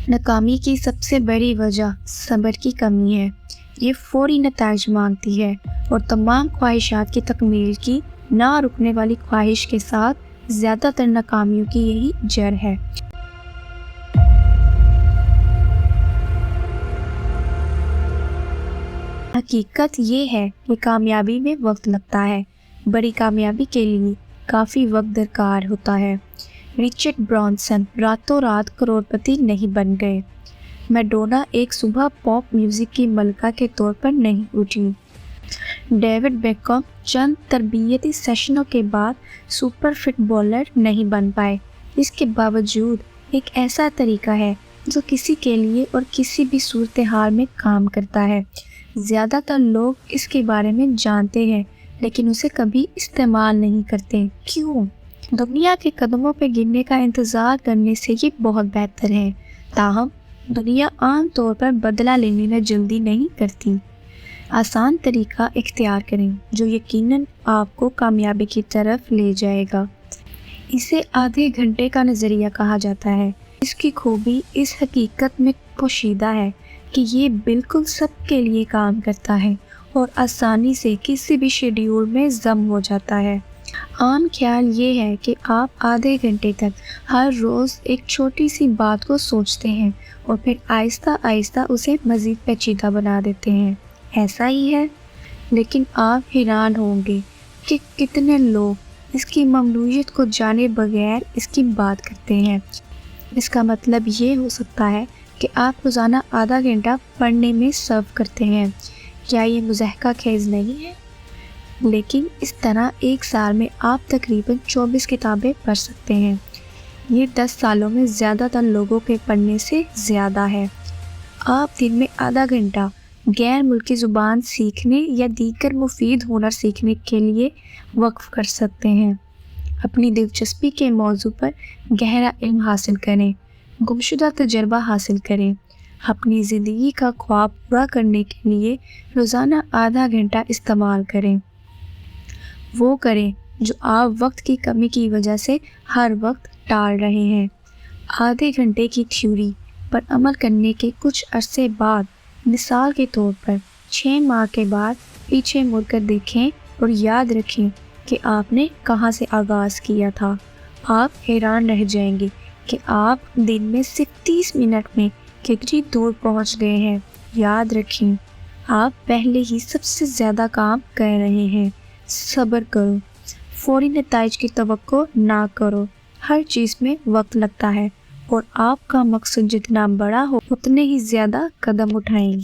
नाकामी की सबसे बड़ी वजह सब्र की कमी है। ये फौरी नताइज मांगती है और तमाम ख्वाहिशात की तकमील की ना रुकने वाली ख्वाहिश के साथ ज़्यादातर नाकामियों की यही जड़ है। हकीकत ये है कि कामयाबी में वक्त लगता है। बड़ी कामयाबी के लिए काफ़ी वक्त दरकार होता है। रिचर्ड ब्रांसन रातों रात करोड़पति नहीं बन गए। मैडोना एक सुबह पॉप म्यूज़िक की मलका के तौर पर नहीं उठी। डेविड बेकहम चंद तरबियती सेशनों के बाद सुपर फिट बॉलर नहीं बन पाए। इसके बावजूद एक ऐसा तरीका है जो किसी के लिए और किसी भी सूरत हाल में काम करता है। ज़्यादातर लोग इसके बारे में जानते हैं लेकिन उसे कभी इस्तेमाल नहीं करते। क्यों? दुनिया के कदमों पर गिरने का इंतज़ार करने से ये बहुत बेहतर है। ताहम दुनिया आम तौर पर बदला लेने में जल्दी नहीं करती। आसान तरीका इख्तियार करें जो यकीनन आपको कामयाबी की तरफ ले जाएगा। इसे आधे घंटे का नज़रिया कहा जाता है। इसकी खूबी इस हकीकत में पोशीदा है कि ये बिल्कुल सबके लिए काम करता है और आसानी से किसी भी शेड्यूल में ज़म हो जाता है। आम ख्याल ये है कि आप आधे घंटे तक हर रोज़ एक छोटी सी बात को सोचते हैं और फिर आहिस्ता आहिस्ता उसे मज़ीद पेचीदा बना देते हैं। ऐसा ही है, लेकिन आप हैरान होंगे कि कितने लोग इसकी ममनूइयत को जाने बगैर इसकी बात करते हैं। इसका मतलब ये हो सकता है कि आप रोज़ाना आधा घंटा पढ़ने में सर्व करते हैं। क्या ये मुज़ाहिका खेज़ नहीं है? लेकिन इस तरह एक साल में आप तकरीबन 24 किताबें पढ़ सकते हैं। ये 10 सालों में ज़्यादातर लोगों के पढ़ने से ज़्यादा है। आप दिन में आधा घंटा गैर मुल्की ज़ुबान सीखने या दीगर मुफीद हुनर सीखने के लिए वक्फ कर सकते हैं। अपनी दिलचस्पी के मौजू पर गहरा इल्म हासिल करें, गुमशुदा तजर्बा हासिल करें। अपनी ज़िंदगी का ख्वाब पूरा करने के लिए रोज़ाना आधा घंटा इस्तेमाल करें। वो करें जो आप वक्त की कमी की वजह से हर वक्त टाल रहे हैं। आधे घंटे की थ्योरी पर अमल करने के कुछ अरसे बाद, मिसाल के तौर पर 6 माह के बाद पीछे मुड़कर देखें और याद रखें कि आपने कहाँ से आगाज़ किया था। आप हैरान रह जाएंगे कि आप दिन में सिर्फ 30 मिनट में कितनी दूर पहुँच गए हैं। याद रखें, आप पहले ही सबसे ज़्यादा काम कर रहे हैं। सब्र करो, फौरी नताइज की तवक्को ना करो। हर चीज़ में वक्त लगता है और आपका मकसद जितना बड़ा हो उतने ही ज़्यादा कदम उठाएंगे।